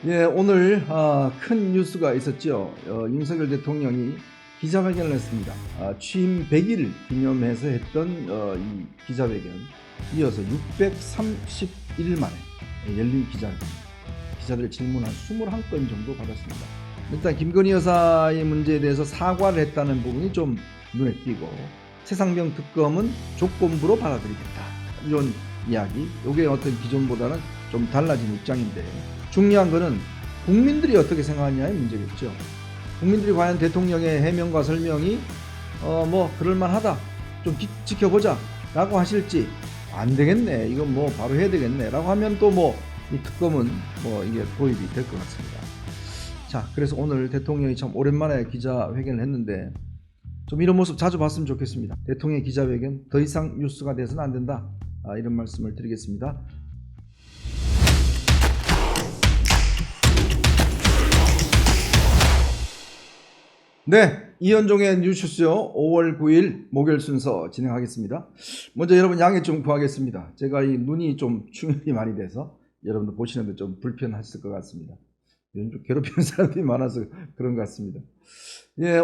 오늘 큰 뉴스가 있었죠. 윤석열 대통령이 기자회견을 했습니다. 취임 100일 기념해서 했던 이 기자회견 이어서 631일 만에 열린 기자회견, 기자들 질문 한 21건 정도 받았습니다. 일단 김건희 여사의 문제에 대해서 사과를 했다는 부분이 좀 눈에 띄고, 최상병 특검은 조건부로 받아들이겠다, 이런 이야기. 이게 어떤 기존보다는 좀 달라진 입장인데, 중요한 거는 국민들이 어떻게 생각하느냐의 문제겠죠. 국민들이 과연 대통령의 해명과 설명이 그럴만하다, 좀 지켜보자 라고 하실지, 안 되겠네, 이건 바로 해야 되겠네 라고 하면 또 이 특검은 이게 도입이 될 것 같습니다. 자, 그래서 오늘 대통령이 참 오랜만에 기자회견을 했는데, 좀 이런 모습 자주 봤으면 좋겠습니다. 대통령의 기자회견 더 이상 뉴스가 돼서는 안 된다, 이런 말씀을 드리겠습니다. 네, 이현종의 뉴스쇼 5월 9일 목요일 순서 진행하겠습니다. 먼저 여러분 양해 좀 구하겠습니다. 제가 이 눈이 좀 충혈이 많이 돼서 여러분들 보시는데 좀 불편하실 것 같습니다. 요즘 괴롭히는 사람들이 많아서 그런 것 같습니다.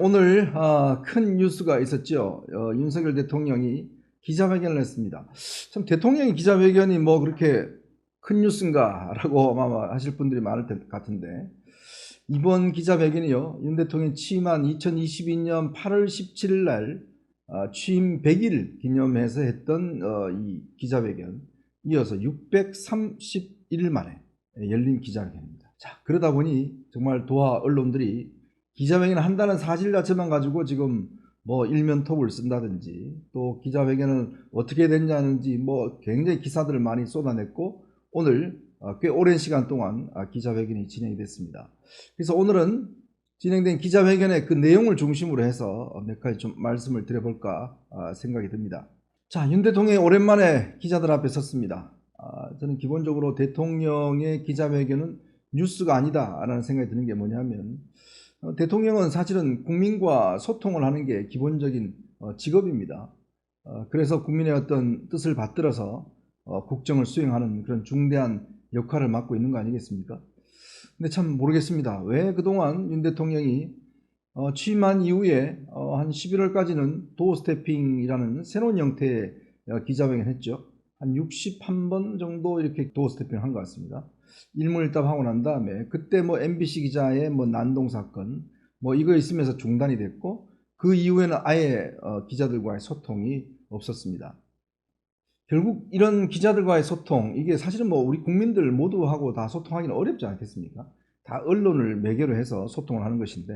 오늘 큰 뉴스가 있었죠. 윤석열 대통령이 기자회견을 했습니다. 참 대통령의 기자회견이 그렇게 큰 뉴스인가 라고 아마 하실 분들이 많을 것 같은데, 이번 기자회견이요, 윤 대통령이 취임한 2022년 8월 17일 날 취임 100일 기념해서 했던 이 기자회견 이어서 631일 만에 열린 기자회견입니다. 자, 그러다 보니 정말 도하 언론들이 기자회견을 한다는 사실 자체만 가지고 지금 일면톱을 쓴다든지, 또 기자회견을 어떻게 됐냐는지 굉장히 기사들을 많이 쏟아냈고, 오늘 꽤 오랜 시간 동안 기자회견이 진행이 됐습니다. 그래서 오늘은 진행된 기자회견의 그 내용을 중심으로 해서 몇 가지 좀 말씀을 드려볼까 생각이 듭니다. 자, 윤 대통령이 오랜만에 기자들 앞에 섰습니다. 저는 기본적으로 대통령의 기자회견은 뉴스가 아니다라는 생각이 드는 게 뭐냐면, 대통령은 사실은 국민과 소통을 하는 게 기본적인 직업입니다. 그래서 국민의 어떤 뜻을 받들어서 국정을 수행하는 그런 중대한 역할을 맡고 있는 거 아니겠습니까? 근데 참 모르겠습니다. 왜 그동안 윤 대통령이 취임한 이후에 한 11월까지는 도어 스태핑이라는 새로운 형태의 기자회견을 했죠. 한 61번 정도 이렇게 도어 스태핑을 한 것 같습니다. 일문일답하고 난 다음에 그때 MBC 기자의 난동 사건 이거 있으면서 중단이 됐고, 그 이후에는 아예 기자들과의 소통이 없었습니다. 결국 이런 기자들과의 소통, 이게 사실은 우리 국민들 모두하고 다 소통하기는 어렵지 않겠습니까? 다 언론을 매개로 해서 소통을 하는 것인데,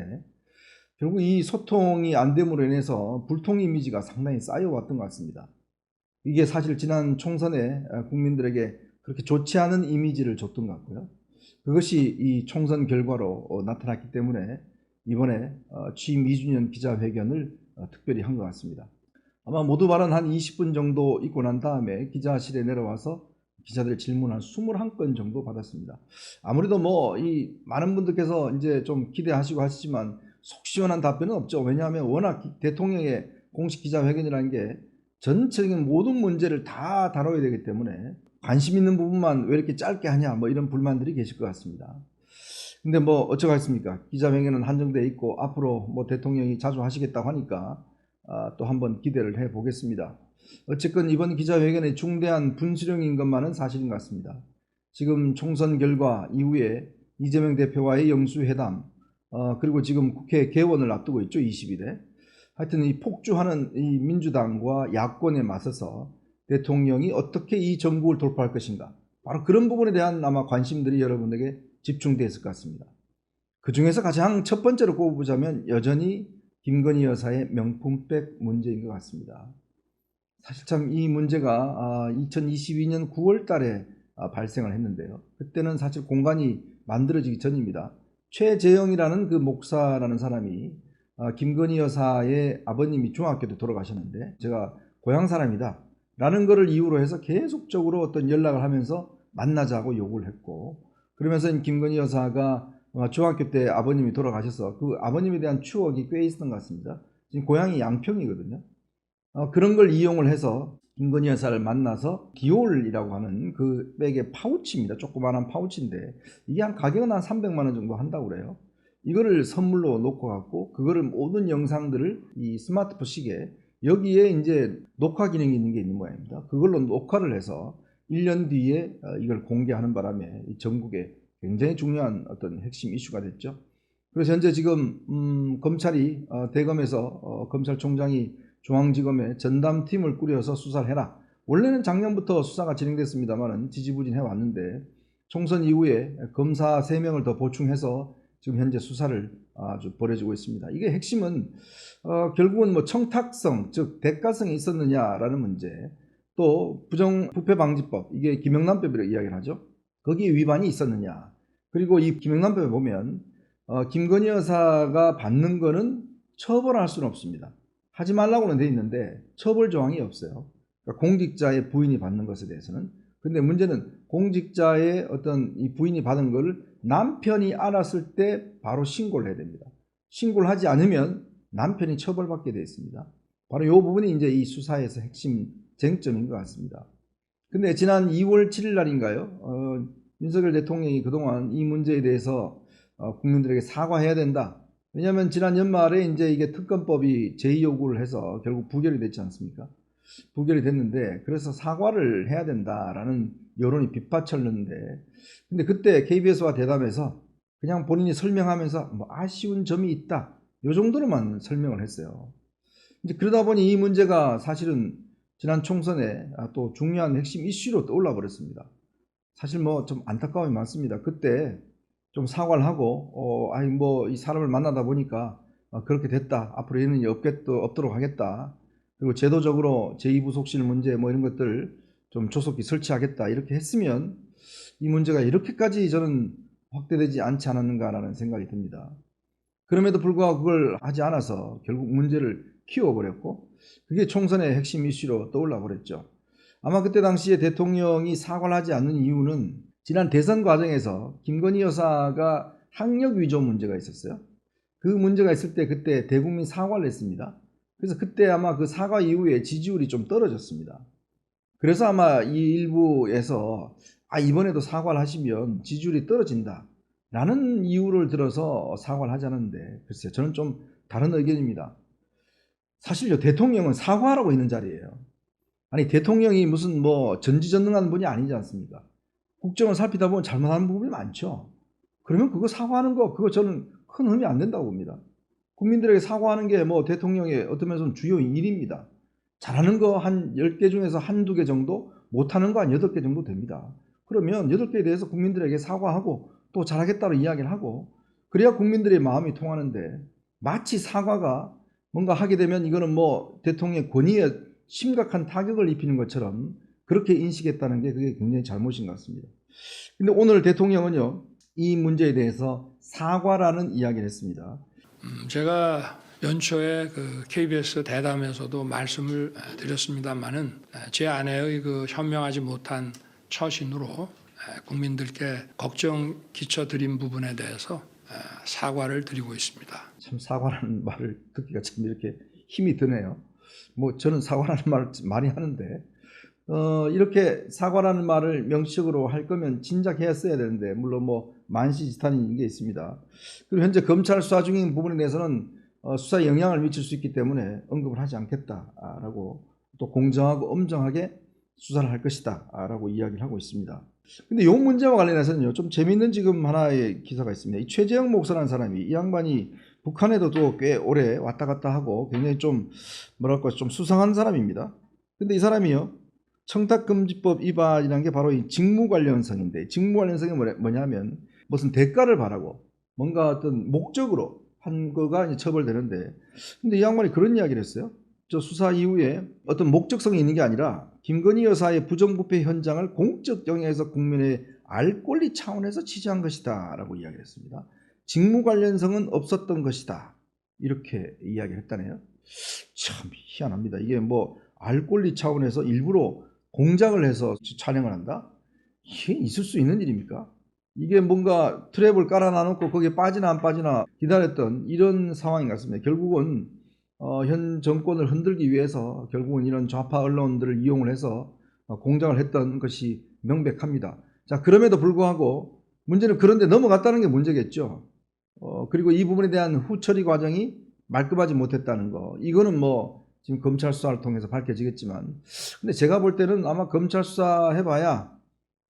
결국 이 소통이 안 됨으로 인해서 불통 이미지가 상당히 쌓여왔던 것 같습니다. 이게 사실 지난 총선에 국민들에게 그렇게 좋지 않은 이미지를 줬던 것 같고요. 그것이 이 총선 결과로 나타났기 때문에 이번에 취임 2주년 기자회견을 특별히 한 것 같습니다. 아마 모두 발언 한 20분 정도 있고 난 다음에 기자실에 내려와서 기자들의 질문 한 21건 정도 받았습니다. 아무래도 이 많은 분들께서 이제 좀 기대하시고 하시지만 속 시원한 답변은 없죠. 왜냐하면 워낙 대통령의 공식 기자회견이라는 게 전체적인 모든 문제를 다 다뤄야 되기 때문에 관심 있는 부분만 왜 이렇게 짧게 하냐, 이런 불만들이 계실 것 같습니다. 근데 어쩌겠습니까? 기자회견은 한정되어 있고 앞으로 대통령이 자주 하시겠다고 하니까 또 한번 기대를 해 보겠습니다. 어쨌건 이번 기자회견의 중대한 분수령인 것만은 사실인 것 같습니다. 지금 총선 결과 이후에 이재명 대표와의 영수회담, 그리고 지금 국회 개원을 앞두고 있죠, 20일에. 하여튼 이 폭주하는 이 민주당과 야권에 맞서서 대통령이 어떻게 이 정국을 돌파할 것인가, 바로 그런 부분에 대한 아마 관심들이 여러분에게 집중되어 있을 것 같습니다. 그 중에서 가장 첫 번째로 꼽아보자면 여전히 김건희 여사의 명품백 문제인 것 같습니다. 사실 참 이 문제가 2022년 9월 달에 발생을 했는데요. 그때는 사실 공간이 만들어지기 전입니다. 최재영이라는 그 목사라는 사람이 김건희 여사의 아버님이 중학교 때 돌아가셨는데, 제가 고향 사람이다 라는 것을 이유로 해서 계속적으로 어떤 연락을 하면서 만나자고 요구를 했고, 그러면서 김건희 여사가 중학교 때 아버님이 돌아가셔서 그 아버님에 대한 추억이 꽤 있었던 것 같습니다. 지금 고향이 양평이거든요. 그런 걸 이용을 해서 김건희 여사를 만나서 디올이라고 하는 그 백의 파우치입니다. 조그마한 파우치인데 이게 한 가격은 한 300만 원 정도 한다고 그래요. 이거를 선물로 놓고 갖고 그거를 모든 영상들을 이 스마트폰 시계 여기에 이제 녹화 기능이 있는 게 있는 모양입니다. 그걸로 녹화를 해서 1년 뒤에 이걸 공개하는 바람에 전국에 굉장히 중요한 어떤 핵심 이슈가 됐죠. 그래서 현재 지금 검찰이 대검에서 검찰총장이 중앙지검에 전담팀을 꾸려서 수사를 해라. 원래는 작년부터 수사가 진행됐습니다만은 지지부진해 왔는데 총선 이후에 검사 3명을 더 보충해서 지금 현재 수사를 아주 벌여지고 있습니다. 이게 핵심은 결국은 뭐 청탁성, 즉 대가성이 있었느냐라는 문제, 또 부정부패방지법, 이게 김영란법이라고 이야기를 하죠. 거기에 위반이 있었느냐. 그리고 이 김영란법에 보면 김건희 여사가 받는 거는 처벌할 수는 없습니다. 하지 말라고는 돼 있는데 처벌 조항이 없어요. 그러니까 공직자의 부인이 받는 것에 대해서는. 근데 문제는 공직자의 어떤 이 부인이 받은 거를 남편이 알았을 때 바로 신고를 해야 됩니다. 신고를 하지 않으면 남편이 처벌받게 되어 있습니다. 바로 이 부분이 이제 이 수사에서 핵심 쟁점인 것 같습니다. 근데 지난 2월 7일 날인가요? 윤석열 대통령이 그동안 이 문제에 대해서 국민들에게 사과해야 된다. 왜냐하면 지난 연말에 이제 이게 특검법이 제2요구를 해서 결국 부결이 됐지 않습니까? 부결이 됐는데 그래서 사과를 해야 된다라는 여론이 빗받쳤는데 근데 그때 KBS와 대담해서 그냥 본인이 설명하면서 뭐 아쉬운 점이 있다. 요 정도로만 설명을 했어요. 이제 그러다 보니 이 문제가 사실은 지난 총선에 또 중요한 핵심 이슈로 떠올라 버렸습니다. 사실 뭐 좀 안타까움이 많습니다. 그때 좀 사과를 하고 아니 뭐 이 사람을 만나다 보니까 그렇게 됐다. 앞으로 이런 일이 없도록 하겠다. 그리고 제도적으로 제2부속실 문제 뭐 이런 것들 좀 조속히 설치하겠다. 이렇게 했으면 이 문제가 이렇게까지 저는 확대되지 않지 않았는가라는 생각이 듭니다. 그럼에도 불구하고 그걸 하지 않아서 결국 문제를 키워버렸고 그게 총선의 핵심 이슈로 떠올라 버렸죠. 아마 그때 당시에 대통령이 사과를 하지 않는 이유는 지난 대선 과정에서 김건희 여사가 학력 위조 문제가 있었어요. 그 문제가 있을 때 그때 대국민 사과를 했습니다. 그래서 그때 아마 그 사과 이후에 지지율이 좀 떨어졌습니다. 그래서 아마 이 일부에서 이번에도 사과를 하시면 지지율이 떨어진다 라는 이유를 들어서 사과를 하자는데 글쎄요, 저는 좀 다른 의견입니다. 사실요, 대통령은 사과하라고 있는 자리예요. 아니 대통령이 무슨 뭐 전지전능한 분이 아니지 않습니까? 국정을 살피다 보면 잘못하는 부분이 많죠. 그러면 그거 사과하는 거 그거 저는 큰 흠이 안 된다고 봅니다. 국민들에게 사과하는 게 뭐 대통령의 어떤 면에서는 주요 일입니다. 잘하는 거 한 10개 중에서 한두 개 정도, 못하는 거 한 8개 정도 됩니다. 그러면 8개에 대해서 국민들에게 사과하고 또 잘하겠다고 이야기를 하고 그래야 국민들의 마음이 통하는데 마치 사과가 뭔가 하게 되면 이거는 뭐 대통령의 권위에 심각한 타격을 입히는 것처럼 그렇게 인식했다는 게 그게 굉장히 잘못인 것 같습니다. 근데 오늘 대통령은요, 이 문제에 대해서 사과라는 이야기를 했습니다. 제가 연초에 그 KBS 대담에서도 말씀을 드렸습니다만은 제 아내의 그 현명하지 못한 처신으로 국민들께 걱정 끼쳐드린 부분에 대해서 사과를 드리고 있습니다. 참 사과라는 말을 듣기가 참 이렇게 힘이 드네요. 뭐 저는 사과라는 말을 많이 하는데 이렇게 사과라는 말을 명시적으로 할 거면 진작 했어야 되는데 물론 뭐 만시지탄인 게 있습니다. 그리고 현재 검찰 수사 중인 부분에 대해서는 수사에 영향을 미칠 수 있기 때문에 언급을 하지 않겠다라고 또 공정하고 엄정하게 수사를 할 것이다라고 이야기를 하고 있습니다. 근데 이 문제와 관련해서는요, 좀 재밌는 지금 하나의 기사가 있습니다. 이 최재형 목사라는 사람이 이 양반이 북한에도 또 꽤 오래 왔다 갔다 하고 굉장히 좀 뭐랄까 좀 수상한 사람입니다. 근데 이 사람이요, 청탁금지법 위반이라는 게 바로 이 직무 관련성인데 직무 관련성이 뭐냐면 무슨 대가를 바라고 뭔가 어떤 목적으로 한 거가 이제 처벌되는데 근데 이 양반이 그런 이야기를 했어요. 저 수사 이후에 어떤 목적성이 있는 게 아니라 김건희 여사의 부정부패 현장을 공적 영역에서 국민의 알 권리 차원에서 취재한 것이다 라고 이야기를 했습니다. 직무 관련성은 없었던 것이다 이렇게 이야기를 했다네요. 참 희한합니다. 이게 뭐 알 권리 차원에서 일부러 공작을 해서 촬영을 한다? 이게 있을 수 있는 일입니까? 이게 뭔가 트랩을 깔아놔놓고 거기에 빠지나 안 빠지나 기다렸던 이런 상황인 것 같습니다. 결국은 현 정권을 흔들기 위해서 결국은 이런 좌파 언론들을 이용을 해서 공작을 했던 것이 명백합니다. 자, 그럼에도 불구하고 문제는 그런데 넘어갔다는 게 문제겠죠. 그리고 이 부분에 대한 후처리 과정이 말끔하지 못했다는 거. 이거는 뭐 지금 검찰 수사를 통해서 밝혀지겠지만, 근데 제가 볼 때는 아마 검찰 수사 해봐야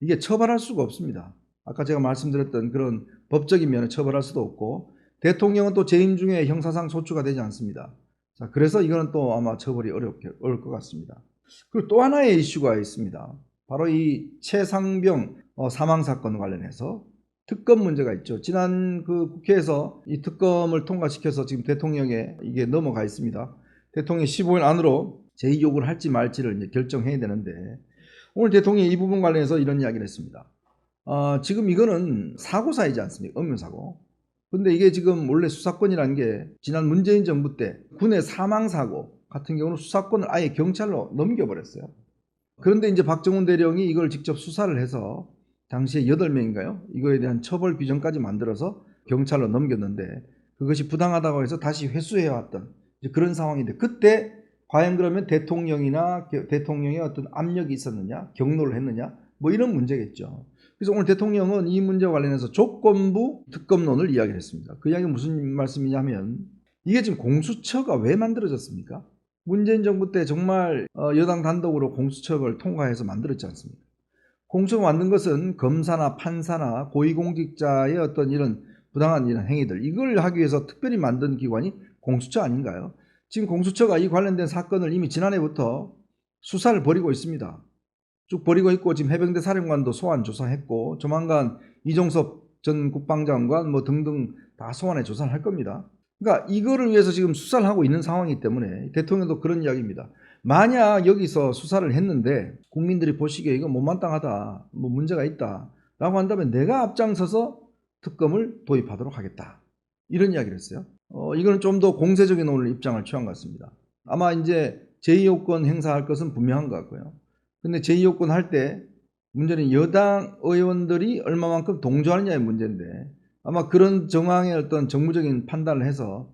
이게 처벌할 수가 없습니다. 아까 제가 말씀드렸던 그런 법적인 면에 처벌할 수도 없고, 대통령은 또 재임 중에 형사상 소추가 되지 않습니다. 자, 그래서 이거는 또 아마 처벌이 어려울 것 같습니다. 그리고 또 하나의 이슈가 있습니다. 바로 이 최상병 사망 사건 관련해서 특검 문제가 있죠. 지난 그 국회에서 이 특검을 통과시켜서 지금 대통령에 이게 넘어가 있습니다. 대통령이 15일 안으로 재의욕을 할지 말지를 이제 결정해야 되는데, 오늘 대통령이 이 부분 관련해서 이런 이야기를 했습니다. 지금 이거는 사고사이지 않습니까? 엄밀사고. 근데 이게 지금 원래 수사권이라는 게 지난 문재인 정부 때 군의 사망사고 같은 경우는 수사권을 아예 경찰로 넘겨버렸어요. 그런데 이제 박정훈 대령이 이걸 직접 수사를 해서 당시에 8명인가요? 이거에 대한 처벌 규정까지 만들어서 경찰로 넘겼는데, 그것이 부당하다고 해서 다시 회수해왔던 그런 상황인데, 그때 과연 그러면 대통령이나 대통령의 어떤 압력이 있었느냐, 경로를 했느냐, 뭐 이런 문제겠죠. 그래서 오늘 대통령은 이 문제와 관련해서 조건부 특검론을 이야기를 했습니다. 그 이야기는 무슨 말씀이냐면, 이게 지금 공수처가 왜 만들어졌습니까? 문재인 정부 때 정말 여당 단독으로 공수처를 통과해서 만들었지 않습니까? 공수처가 만든 것은 검사나 판사나 고위공직자의 어떤 이런 부당한 이런 행위들, 이걸 하기 위해서 특별히 만든 기관이 공수처 아닌가요? 지금 공수처가 이 관련된 사건을 이미 지난해부터 수사를 벌이고 있습니다. 쭉 벌이고 있고, 지금 해병대 사령관도 소환 조사했고, 조만간 이종섭 전 국방장관 뭐 등등 다 소환해 조사를 할 겁니다. 그러니까 이거를 위해서 지금 수사를 하고 있는 상황이기 때문에 대통령도 그런 이야기입니다. 만약 여기서 수사를 했는데 국민들이 보시기에 이거 못마땅하다, 뭐 문제가 있다 라고 한다면 내가 앞장서서 특검을 도입하도록 하겠다, 이런 이야기를 했어요. 이거는 좀 더 공세적인 오늘 입장을 취한 것 같습니다. 아마 이제 제2요건 행사할 것은 분명한 것 같고요. 근데 제2요건 할 때 문제는 여당 의원들이 얼마만큼 동조하느냐의 문제인데, 아마 그런 정황의 어떤 정무적인 판단을 해서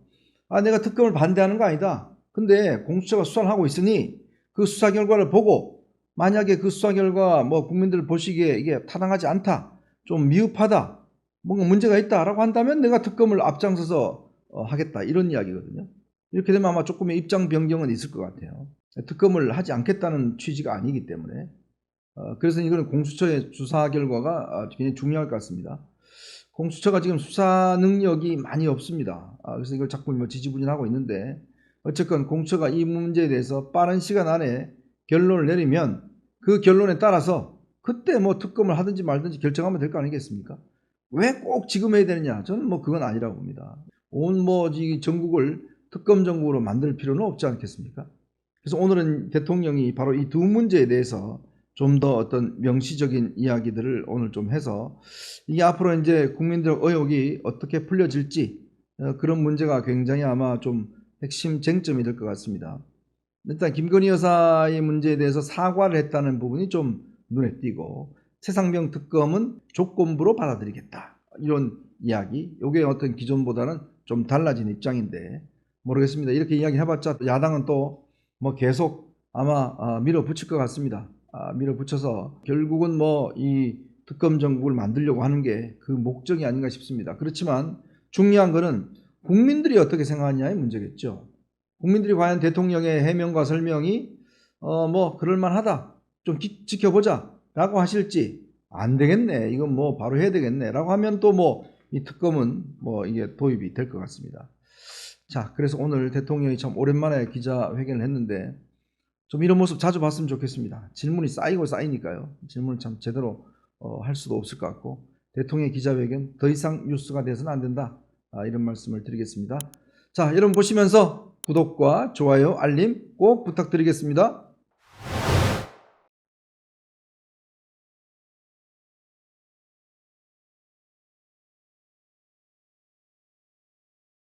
내가 특검을 반대하는 거 아니다, 근데 공수처가 수사를 하고 있으니 그 수사 결과를 보고 만약에 그 수사 결과 뭐 국민들 보시기에 이게 타당하지 않다, 좀 미흡하다, 뭔가 문제가 있다라고 한다면 내가 특검을 앞장서서 하겠다, 이런 이야기거든요. 이렇게 되면 아마 조금의 입장 변경은 있을 것 같아요. 특검을 하지 않겠다는 취지가 아니기 때문에. 그래서 이거는 공수처의 수사 결과가 굉장히 중요할 것 같습니다. 공수처가 지금 수사 능력이 많이 없습니다. 그래서 이걸 자꾸 뭐 지지부진하고 있는데, 어쨌건 공수처가 이 문제에 대해서 빠른 시간 안에 결론을 내리면 그 결론에 따라서 그때 뭐 특검을 하든지 말든지 결정하면 될 거 아니겠습니까? 왜 꼭 지금 해야 되느냐? 저는 뭐 그건 아니라고 봅니다. 온 뭐 이 전국을 특검 전국으로 만들 필요는 없지 않겠습니까? 그래서 오늘은 대통령이 바로 이 두 문제에 대해서 좀 더 어떤 명시적인 이야기들을 오늘 좀 해서, 이게 앞으로 이제 국민들 의혹이 어떻게 풀려질지, 그런 문제가 굉장히 아마 좀 핵심 쟁점이 될 것 같습니다. 일단 김건희 여사의 문제에 대해서 사과를 했다는 부분이 좀 눈에 띄고, 최상병 특검은 조건부로 받아들이겠다, 이런 이야기, 이게 어떤 기존보다는 좀 달라진 입장인데 모르겠습니다. 이렇게 이야기 해봤자 야당은 또 뭐 계속 아마 밀어붙일 것 같습니다. 밀어붙여서 결국은 뭐 이 특검 정국을 만들려고 하는 게 그 목적이 아닌가 싶습니다. 그렇지만 중요한 거는 국민들이 어떻게 생각하느냐의 문제겠죠. 국민들이 과연 대통령의 해명과 설명이 뭐 그럴만하다, 좀 지켜보자 라고 하실지, 안 되겠네, 이건 뭐 바로 해야 되겠네 라고 하면 또 뭐 이 특검은 뭐 이게 도입이 될 것 같습니다. 자, 그래서 오늘 대통령이 참 오랜만에 기자회견을 했는데 좀 이런 모습 자주 봤으면 좋겠습니다. 질문이 쌓이고 쌓이니까요. 질문을 참 제대로 할 수도 없을 것 같고, 대통령의 기자회견 더 이상 뉴스가 돼서는 안 된다, 이런 말씀을 드리겠습니다. 자, 여러분 보시면서 구독과 좋아요, 알림 꼭 부탁드리겠습니다.